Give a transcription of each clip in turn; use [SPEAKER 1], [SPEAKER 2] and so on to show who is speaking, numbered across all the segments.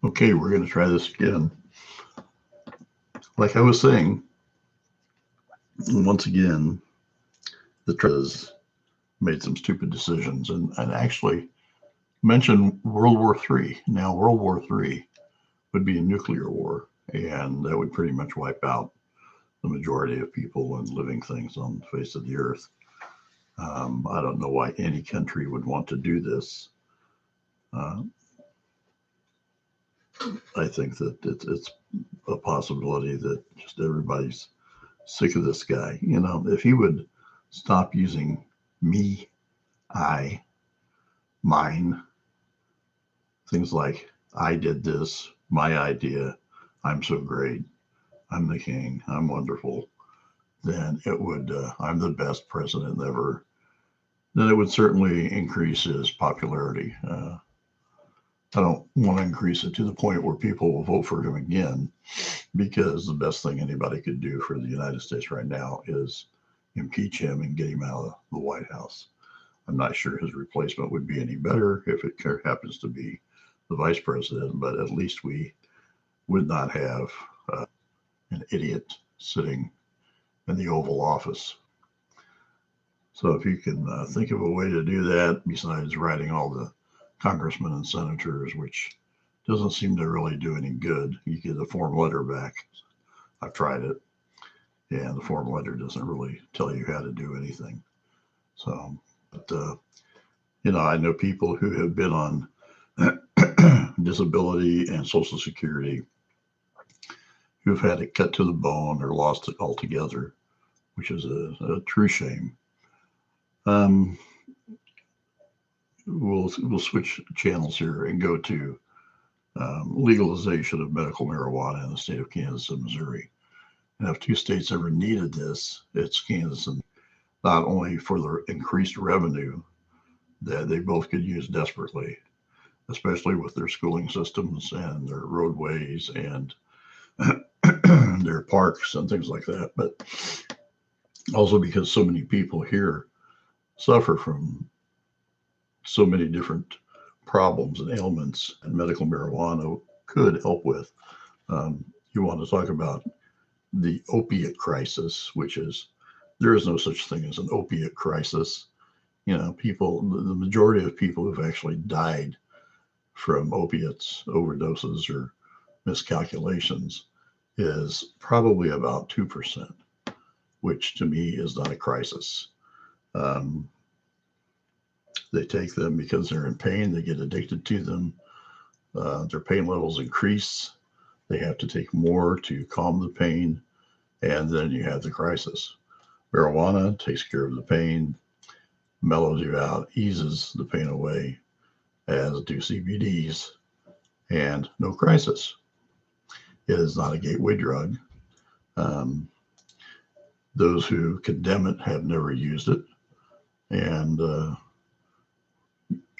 [SPEAKER 1] Okay, we're going to try this again. Like I was saying, once again, the has made some stupid decisions and actually mentioned World War III. Now, World War III would be a nuclear war, and that would pretty much wipe out the majority of people and living things on the face of the earth. I don't know why any country would want to do this. Uh, I think that it's a possibility that just everybody's sick of this guy. You know, if he would stop using me, I, mine, things like I did this, my idea, I'm so great, I'm the king, I'm wonderful, then it would, I'm the best president ever, then it would certainly increase his popularity. I don't want to increase it to the point where people will vote for him again, because the best thing anybody could do for the United States right now is impeach him and get him out of the White House. I'm not sure his replacement would be any better if it happens to be the vice president, but at least we would not have an idiot sitting in the Oval Office. So if you can think of a way to do that, besides writing all the congressmen and senators, which doesn't seem to really do any good, you get a form letter back. I've tried it, and the form letter doesn't really tell you how to do anything. So, but I know people who have been on disability and Social Security who've had it cut to the bone or lost it altogether, which is a true shame. Um, we'll switch channels here and go to legalization of medical marijuana in the state of Kansas and Missouri. And if two states ever needed this, it's Kansas, and not only for the increased revenue that they both could use desperately, especially with their schooling systems and their roadways and their parks and things like that, but also because so many people here suffer from so many different problems and ailments, and medical marijuana could help with. You want to talk about the opiate crisis, which is, there is no such thing as an opiate crisis. You know, people, the majority of people who've actually died from opiates, overdoses, or miscalculations is probably about 2%, which to me is not a crisis. Um, they take them because they're in pain, they get addicted to them, their pain levels increase, they have to take more to calm the pain, and then you have the crisis. Marijuana takes care of the pain, mellows you out, eases the pain away, as do CBDs, and no crisis. It is not a gateway drug. Um, those who condemn it have never used it, and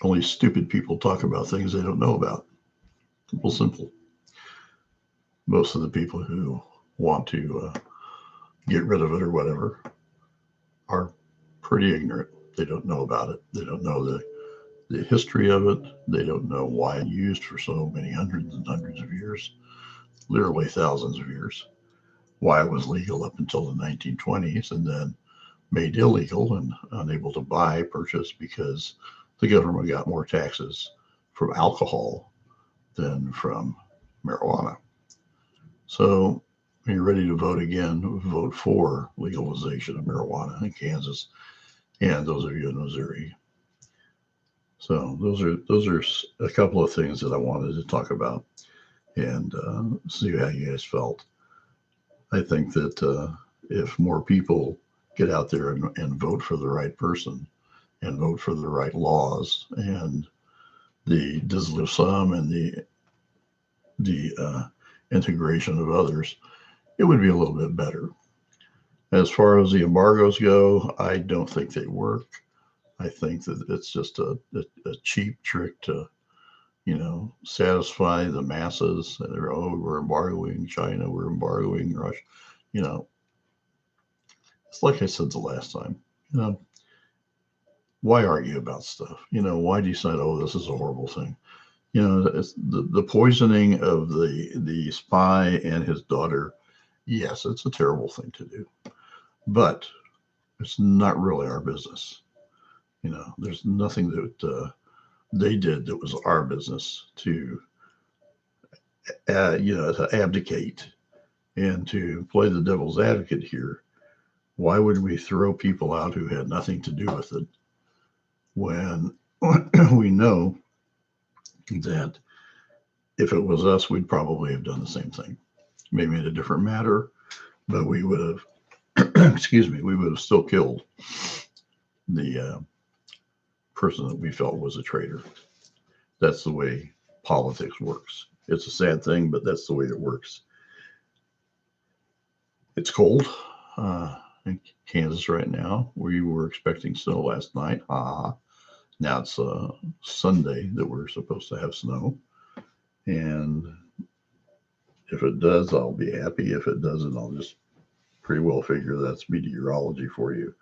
[SPEAKER 1] only stupid people talk about things they don't know about. Simple. Most of the people who want to get rid of it or whatever are pretty ignorant. They don't know about it. They don't know the history of it. They don't know why it's used for so many hundreds and hundreds of years, literally thousands of years, why it was legal up until the 1920s and then made illegal and unable to purchase, because the government got more taxes from alcohol than from marijuana. So when you're ready to vote again, vote for legalization of marijuana in Kansas, and those of you in Missouri. So those are a couple of things that I wanted to talk about and see how you guys felt. I think that if more people get out there and vote for the right person and vote for the right laws and the dissolution of some and the integration of others, it would be a little bit better. As far as the embargoes go, I don't think they work. I think that it's just a cheap trick to, satisfy the masses. And they're, oh, we're embargoing China, we're embargoing Russia. You know, it's like I said the last time, why argue about stuff? Why decide, oh, this is a horrible thing? You know, the poisoning of the spy and his daughter. Yes, it's a terrible thing to do, but it's not really our business. You know, there's nothing that they did that was our business to, to abdicate and to play the devil's advocate here. Why would we throw people out who had nothing to do with it when we know that if it was us, we'd probably have done the same thing, maybe in a different matter, but we would have, excuse me, we would have still killed the person that we felt was a traitor. That's the way politics works. It's a sad thing, but that's the way it works. It's cold in Kansas right now. We were expecting snow last night. Now it's Sunday that we're supposed to have snow. And if it does, I'll be happy. If it doesn't, I'll just pretty well figure that's meteorology for you.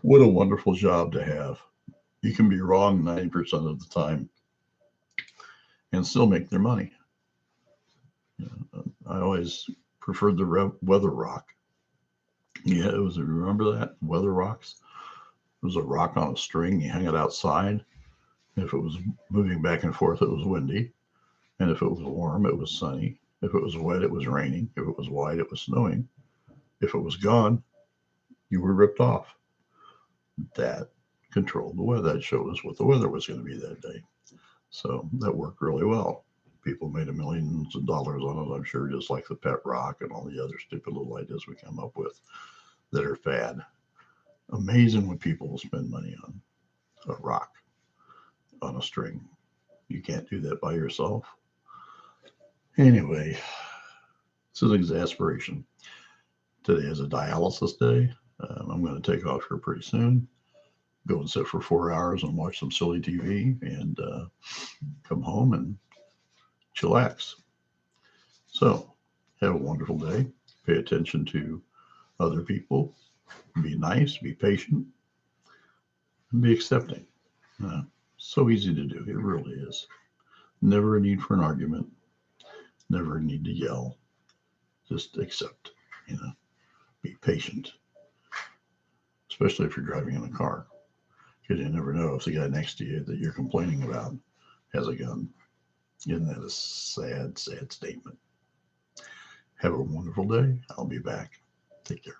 [SPEAKER 1] What a wonderful job to have. You can be wrong 90% of the time and still make their money. You know, I always preferred the weather rock. Yeah, it was. Remember that weather rocks? It was a rock on a string. You hang it outside. If it was moving back and forth, it was windy, and if it was warm, it was sunny. If it was wet, it was raining. If it was white, it was snowing. If it was gone, you were ripped off. That controlled the weather. That showed us what the weather was going to be that day. So that worked really well. People made millions of dollars on it, I'm sure, just like the pet rock and all the other stupid little ideas we come up with that are fad. Amazing what people will spend money on a rock on a string. You can't do that by yourself. Anyway, it's an exasperation. Today is a dialysis day. I'm going to take off here pretty soon. Go and sit for 4 hours and watch some silly TV and come home and chillax. So, have a wonderful day. Pay attention to other people. Be nice, be patient, and be accepting. So easy to do. It really is. Never a need for an argument. Never a need to yell. Just accept. You know, be patient, especially if you're driving in a car, because you never know if the guy next to you that you're complaining about has a gun. Isn't that a sad, sad statement? Have a wonderful day. I'll be back. Take care.